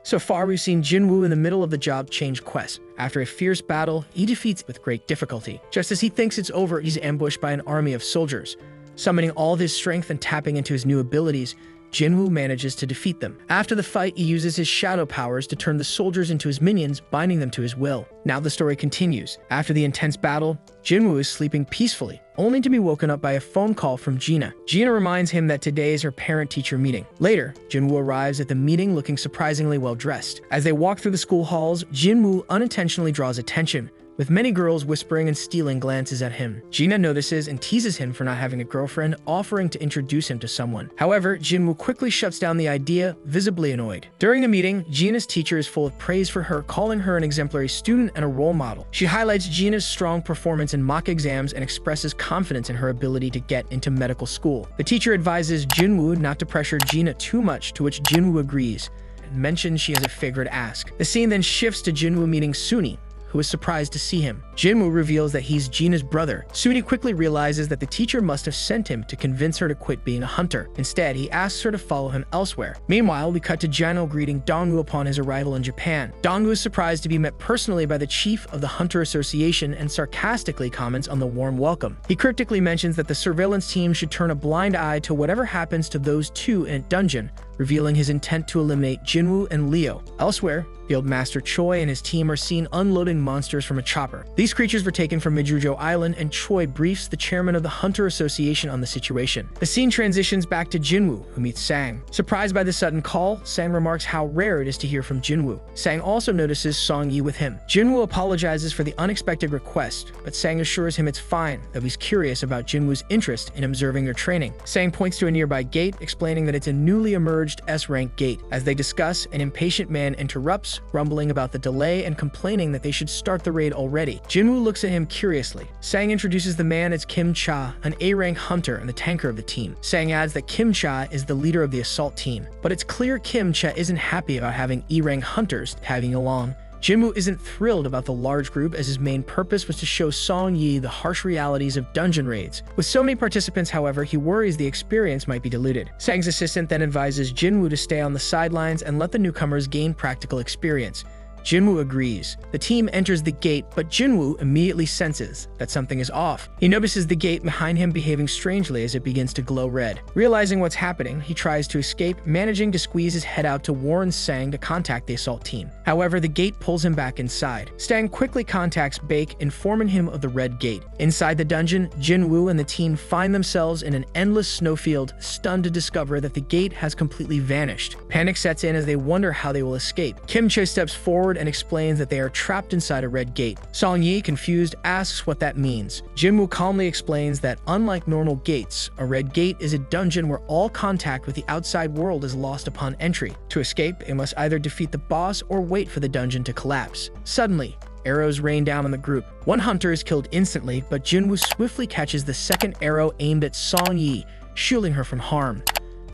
So far, we've seen Jinwoo in the middle of the job change quest. After a fierce battle, he defeats with great difficulty. Just as he thinks it's over, he's ambushed by an army of soldiers. Summoning all of his strength and tapping into his new abilities, Jinwoo manages to defeat them. After the fight, he uses his shadow powers to turn the soldiers into his minions, binding them to his will. Now the story continues. After the intense battle, Jinwoo is sleeping peacefully, only to be woken up by a phone call from Gina. Gina reminds him that today is her parent-teacher meeting. Later, Jinwoo arrives at the meeting looking surprisingly well-dressed. As they walk through the school halls, Jinwoo unintentionally draws attention, with many girls whispering and stealing glances at him. Gina notices and teases him for not having a girlfriend, offering to introduce him to someone. However, Jinwoo quickly shuts down the idea, visibly annoyed. During the meeting, Gina's teacher is full of praise for her, calling her an exemplary student and a role model. She highlights Gina's strong performance in mock exams and expresses confidence in her ability to get into medical school. The teacher advises Jinwoo not to pressure Gina too much, to which Jinwoo agrees and mentions she has a favor to ask. The scene then shifts to Jinwoo meeting Suni, who is surprised to see him. Jinwoo reveals that he's Gina's brother. Suni quickly realizes that the teacher must have sent him to convince her to quit being a hunter. Instead, he asks her to follow him elsewhere. Meanwhile, we cut to Jano greeting Dongwoo upon his arrival in Japan. Dongwoo is surprised to be met personally by the chief of the Hunter Association and sarcastically comments on the warm welcome. He cryptically mentions that the surveillance team should turn a blind eye to whatever happens to those two in a dungeon, revealing his intent to eliminate Jinwoo and Leo. Elsewhere, Field Master Choi and his team are seen unloading monsters from a chopper. These creatures were taken from Mijujo Island, and Choi briefs the chairman of the Hunter Association on the situation. The scene transitions back to Jinwoo, who meets Sang. Surprised by the sudden call, Sang remarks how rare it is to hear from Jinwoo. Sang also notices Song Yi with him. Jinwoo apologizes for the unexpected request, but Sang assures him it's fine, though he's curious about Jinwoo's interest in observing their training. Sang points to a nearby gate, explaining that it's a newly emerged S-rank gate. As they discuss, an impatient man interrupts, rumbling about the delay and complaining that they should start the raid already. Jinwoo looks at him curiously. Sang introduces the man as Kim Cha, an A-rank hunter and the tanker of the team. Sang adds that Kim Cha is the leader of the assault team, but it's clear Kim Cha isn't happy about having E-rank hunters tagging along. Jinwoo isn't thrilled about the large group, as his main purpose was to show Song Yi the harsh realities of dungeon raids. With so many participants, however, he worries the experience might be diluted. Sang's assistant then advises Jinwoo to stay on the sidelines and let the newcomers gain practical experience. Jinwoo agrees. The team enters the gate, but Jinwoo immediately senses that something is off. He notices the gate behind him behaving strangely as it begins to glow red. Realizing what's happening, he tries to escape, managing to squeeze his head out to warn Sang to contact the assault team. However, the gate pulls him back inside. Sang quickly contacts Bake, informing him of the red gate. Inside the dungeon, Jinwoo and the team find themselves in an endless snowfield, stunned to discover that the gate has completely vanished. Panic sets in as they wonder how they will escape. Kim Cha steps forward and explains that they are trapped inside a red gate. Song Yi, confused, asks what that means. Jinwoo calmly explains that unlike normal gates, a red gate is a dungeon where all contact with the outside world is lost upon entry. To escape, they must either defeat the boss or wait for the dungeon to collapse. Suddenly, arrows rain down on the group. One hunter is killed instantly, but Jinwoo swiftly catches the second arrow aimed at Song Yi, shielding her from harm.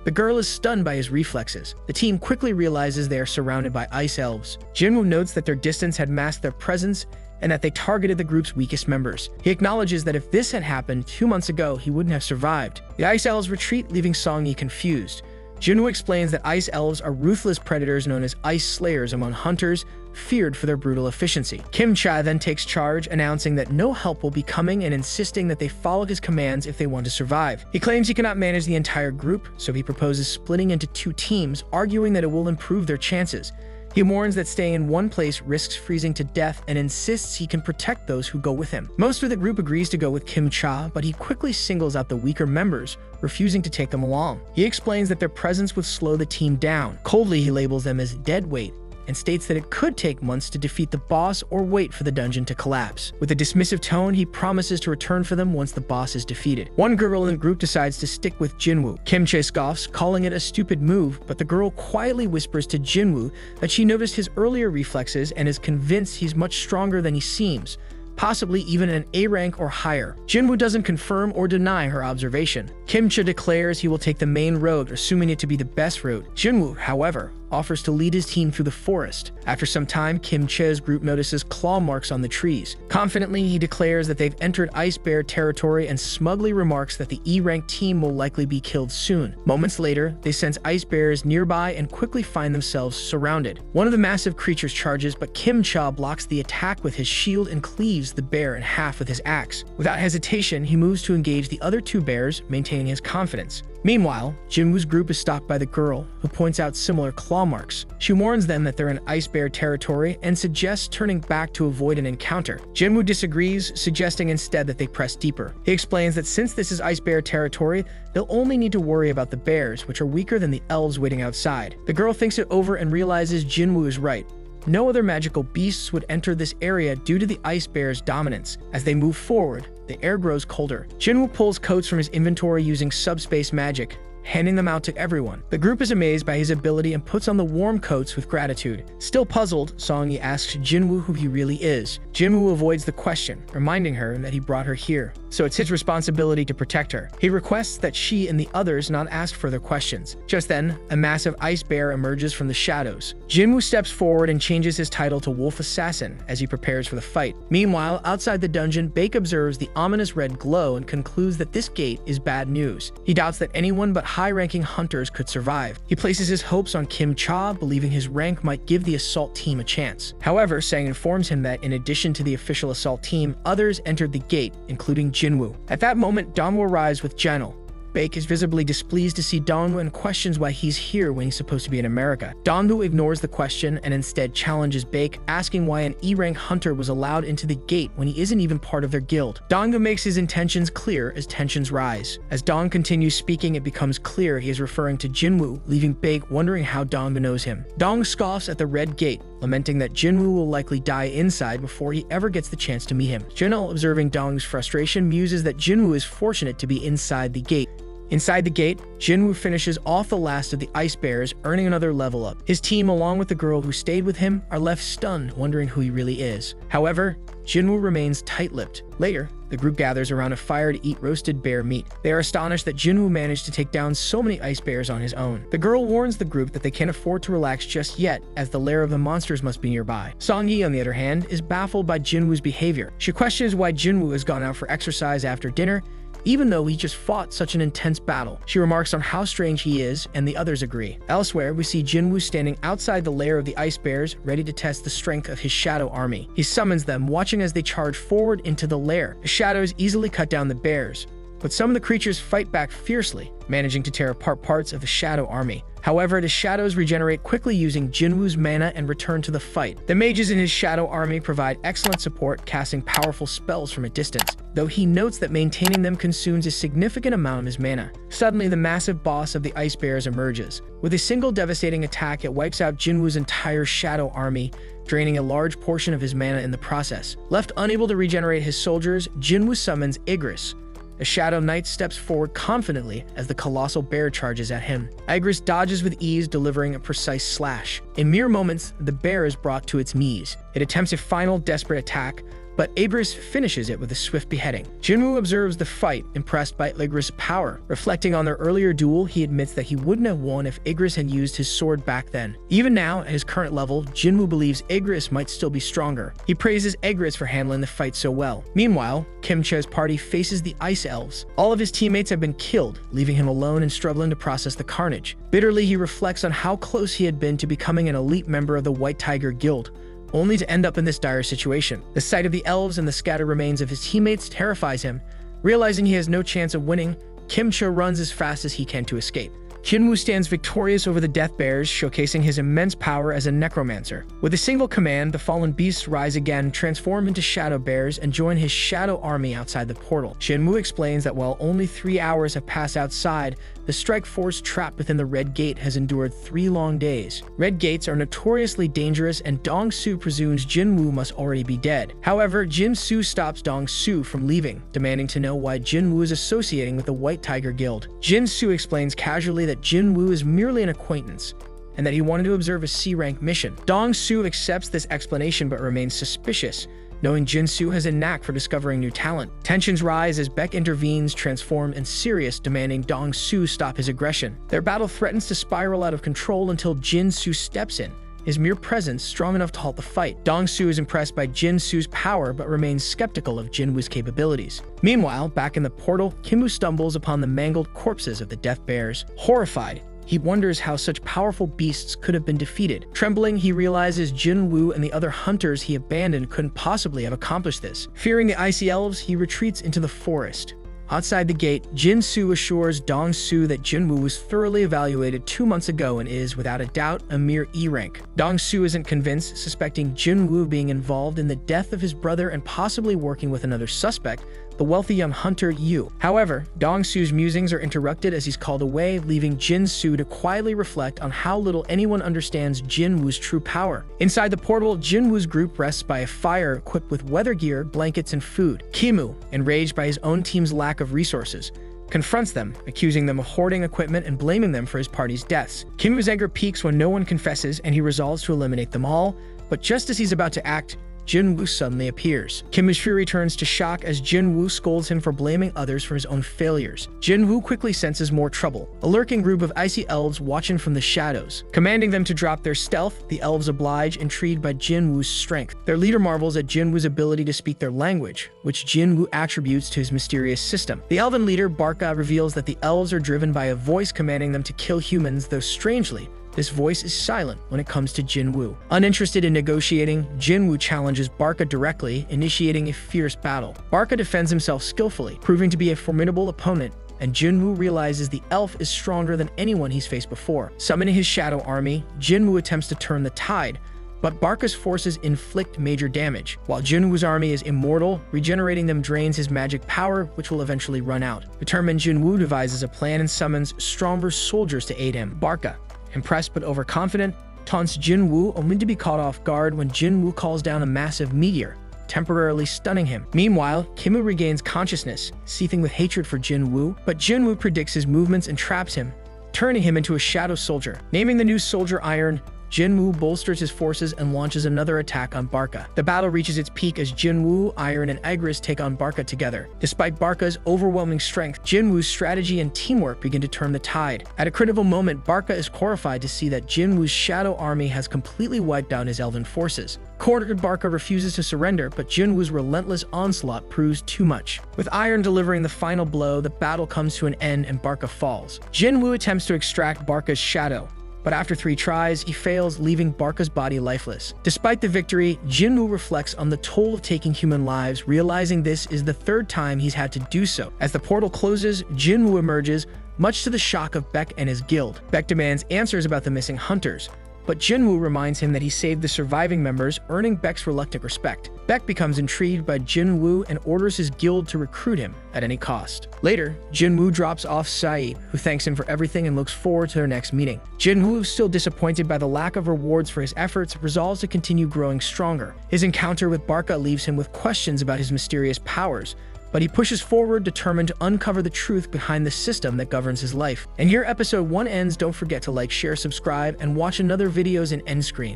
The girl is stunned by his reflexes. The team quickly realizes they are surrounded by ice elves. Jinwoo notes that their distance had masked their presence and that they targeted the group's weakest members. He acknowledges that if this had happened 2 months ago, he wouldn't have survived. The ice elves retreat, leaving Song Yi confused. Jinwoo explains that ice elves are ruthless predators known as ice slayers among hunters, feared for their brutal efficiency. Kim Cha then takes charge, announcing that no help will be coming and insisting that they follow his commands if they want to survive. He claims he cannot manage the entire group, so he proposes splitting into 2 teams, arguing that it will improve their chances. He warns that staying in one place risks freezing to death and insists he can protect those who go with him. Most of the group agrees to go with Kim Cha, but he quickly singles out the weaker members, refusing to take them along. He explains that their presence would slow the team down. Coldly, he labels them as dead weight and states that it could take months to defeat the boss or wait for the dungeon to collapse. With a dismissive tone, he promises to return for them once the boss is defeated. One girl in the group decides to stick with Jinwoo. Kim Cha scoffs, calling it a stupid move, but the girl quietly whispers to Jinwoo that she noticed his earlier reflexes and is convinced he's much stronger than he seems, possibly even an A rank or higher. Jinwoo doesn't confirm or deny her observation. Kim Cha declares he will take the main road, assuming it to be the best route. Jinwoo, however, offers to lead his team through the forest. After some time, Kim Che's group notices claw marks on the trees. Confidently, he declares that they've entered Ice Bear territory and smugly remarks that the E-rank team will likely be killed soon. Moments later, they sense ice bears nearby and quickly find themselves surrounded. One of the massive creatures charges, but Kim Cha blocks the attack with his shield and cleaves the bear in half with his axe. Without hesitation, he moves to engage the other two bears, maintaining his confidence. Meanwhile, Jinwoo's group is stopped by the girl, who points out similar claw marks. She warns them that they're in Ice Bear territory and suggests turning back to avoid an encounter. Jinwoo disagrees, suggesting instead that they press deeper. He explains that since this is Ice Bear territory, they'll only need to worry about the bears, which are weaker than the elves waiting outside. The girl thinks it over and realizes Jinwoo is right. No other magical beasts would enter this area due to the ice bear's dominance. As they move forward, the air grows colder. Jinwoo pulls coats from his inventory using subspace magic, handing them out to everyone. The group is amazed by his ability and puts on the warm coats with gratitude. Still puzzled, Song-yi asks Jinwoo who he really is. Jinwoo avoids the question, reminding her that he brought her here, so it's his responsibility to protect her. He requests that she and the others not ask further questions. Just then, a massive ice bear emerges from the shadows. Jinwoo steps forward and changes his title to Wolf Assassin as he prepares for the fight. Meanwhile, outside the dungeon, Baek observes the ominous red glow and concludes that this gate is bad news. He doubts that anyone but high-ranking hunters could survive. He places his hopes on Kim Cha, believing his rank might give the assault team a chance. However, Sang informs him that in addition to the official assault team, others entered the gate, including Jinwoo. At that moment, Dongwoo arrives with Jenel. Baek is visibly displeased to see Dongwoo and questions why he's here when he's supposed to be in America. Dongwoo ignores the question and instead challenges Baek, asking why an E-rank hunter was allowed into the gate when he isn't even part of their guild. Dongwoo makes his intentions clear as tensions rise. As Dong continues speaking, it becomes clear he is referring to Jinwoo, leaving Baek wondering how Dongwoo knows him. Dong scoffs at the red gate, lamenting that Jinwoo will likely die inside before he ever gets the chance to meet him. Jenel, observing Dong's frustration, muses that Jinwoo is fortunate to be inside the gate. Inside the gate, Jinwoo finishes off the last of the ice bears, earning another level up. His team, along with the girl who stayed with him, are left stunned, wondering who he really is. However, Jinwoo remains tight-lipped. Later, the group gathers around a fire to eat roasted bear meat. They are astonished that Jinwoo managed to take down so many ice bears on his own. The girl warns the group that they can't afford to relax just yet, as the lair of the monsters must be nearby. Song-yi, on the other hand, is baffled by Jinwoo's behavior. She questions why Jinwoo has gone out for exercise after dinner, even though he just fought such an intense battle. She remarks on how strange he is, and the others agree. Elsewhere, we see Jinwoo standing outside the lair of the ice bears, ready to test the strength of his shadow army. He summons them, watching as they charge forward into the lair. The shadows easily cut down the bears, but some of the creatures fight back fiercely, managing to tear apart parts of the shadow army. However, the shadows regenerate quickly using Jinwoo's mana and return to the fight. The mages in his shadow army provide excellent support, casting powerful spells from a distance, though he notes that maintaining them consumes a significant amount of his mana. Suddenly, the massive boss of the ice bears emerges. With a single devastating attack, it wipes out Jinwoo's entire shadow army, draining a large portion of his mana in the process. Left unable to regenerate his soldiers, Jinwoo summons Igris. A Shadow Knight steps forward confidently as the colossal bear charges at him. Igris dodges with ease, delivering a precise slash. In mere moments, the bear is brought to its knees. It attempts a final desperate attack, but Igris finishes it with a swift beheading. Jinwoo observes the fight, impressed by Igris' power. Reflecting on their earlier duel, he admits that he wouldn't have won if Igris had used his sword back then. Even now, at his current level, Jinwoo believes Igris might still be stronger. He praises Igris for handling the fight so well. Meanwhile, Kim Che's party faces the Ice Elves. All of his teammates have been killed, leaving him alone and struggling to process the carnage. Bitterly, he reflects on how close he had been to becoming an elite member of the White Tiger Guild, only to end up in this dire situation. The sight of the elves and the scattered remains of his teammates terrifies him. Realizing he has no chance of winning, Kim Cha runs as fast as he can to escape. Jinwoo stands victorious over the Death Bears, showcasing his immense power as a necromancer. With a single command, the fallen beasts rise again, transform into Shadow Bears, and join his shadow army outside the portal. Jinwoo explains that while only 3 hours have passed outside, the strike force trapped within the Red Gate has endured 3 long days. Red Gates are notoriously dangerous, and Dong-su presumes Jinwoo must already be dead. However, Jin-su stops Dong-su from leaving, demanding to know why Jinwoo is associating with the White Tiger Guild. Jin-su explains casually that Jinwoo is merely an acquaintance, and that he wanted to observe a C-rank mission. Dong-su accepts this explanation but remains suspicious, knowing Jinsu has a knack for discovering new talent. Tensions rise as Beck intervenes, transformed and serious, demanding Dong Su stop his aggression. Their battle threatens to spiral out of control until Jinsu steps in, his mere presence strong enough to halt the fight. Dong Su is impressed by Jinsu's power but remains skeptical of Jinwoo's capabilities. Meanwhile, back in the portal, Kimwoo stumbles upon the mangled corpses of the Death Bears. Horrified, he wonders how such powerful beasts could have been defeated. Trembling, he realizes Jinwoo and the other hunters he abandoned couldn't possibly have accomplished this. Fearing the Icy Elves, he retreats into the forest. Outside the gate, Jinsu assures Dong Su that Jinwoo was thoroughly evaluated 2 months ago and is, without a doubt, a mere E rank. Dong Su isn't convinced, suspecting Jinwoo being involved in the death of his brother and possibly working with another suspect, the wealthy young hunter Yu. However, Dong Su's musings are interrupted as he's called away, leaving Jinsu to quietly reflect on how little anyone understands Jinwoo's true power. Inside the portal, Jinwoo's group rests by a fire equipped with weather gear, blankets, and food. Kimwoo, enraged by his own team's lack of resources, confronts them, accusing them of hoarding equipment and blaming them for his party's deaths. Kimwoo's anger peaks when no one confesses and he resolves to eliminate them all, but just as he's about to act, Jinwoo suddenly appears. Kimwoo's fury turns to shock as Jinwoo scolds him for blaming others for his own failures. Jinwoo quickly senses more trouble. A lurking group of icy elves watch him from the shadows. Commanding them to drop their stealth, the elves oblige, intrigued by Jinwoo's strength. Their leader marvels at Jinwoo's ability to speak their language, which Jinwoo attributes to his mysterious system. The elven leader, Barca, reveals that the elves are driven by a voice commanding them to kill humans, though strangely, this voice is silent when it comes to Jinwoo. Uninterested in negotiating, Jinwoo challenges Barca directly, initiating a fierce battle. Barca defends himself skillfully, proving to be a formidable opponent, and Jinwoo realizes the elf is stronger than anyone he's faced before. Summoning his shadow army, Jinwoo attempts to turn the tide, but Barca's forces inflict major damage. While Jinwoo's army is immortal, regenerating them drains his magic power, which will eventually run out. Determined, Jinwoo devises a plan and summons stronger soldiers to aid him. Barca, impressed but overconfident, taunts Jinwoo only to be caught off guard when Jinwoo calls down a massive meteor, temporarily stunning him. Meanwhile, Kimwoo regains consciousness, seething with hatred for Jinwoo, but Jinwoo predicts his movements and traps him, turning him into a shadow soldier. Naming the new soldier Iron, Jinwoo bolsters his forces and launches another attack on Barca. The battle reaches its peak as Jinwoo, Iron, and Aegis take on Barca together. Despite Barca's overwhelming strength, Jinwoo's strategy and teamwork begin to turn the tide. At a critical moment, Barca is horrified to see that Jinwoo's shadow army has completely wiped out his elven forces. Cornered, Barca refuses to surrender, but Jinwoo's relentless onslaught proves too much. With Iron delivering the final blow, the battle comes to an end and Barca falls. Jinwoo attempts to extract Barca's shadow, but after 3 tries, he fails, leaving Barca's body lifeless. Despite the victory, Jinwoo reflects on the toll of taking human lives, realizing this is the 3rd time he's had to do so. As the portal closes, Jinwoo emerges, much to the shock of Beck and his guild. Beck demands answers about the missing hunters, but Jinwoo reminds him that he saved the surviving members, earning Beck's reluctant respect. Beck becomes intrigued by Jinwoo and orders his guild to recruit him at any cost. Later, Jinwoo drops off Saeed, who thanks him for everything and looks forward to their next meeting. Jinwoo, still disappointed by the lack of rewards for his efforts, resolves to continue growing stronger. His encounter with Barca leaves him with questions about his mysterious powers, but he pushes forward, determined to uncover the truth behind the system that governs his life. And here episode 1 ends. Don't forget to like, share, subscribe, and watch another videos in end screen.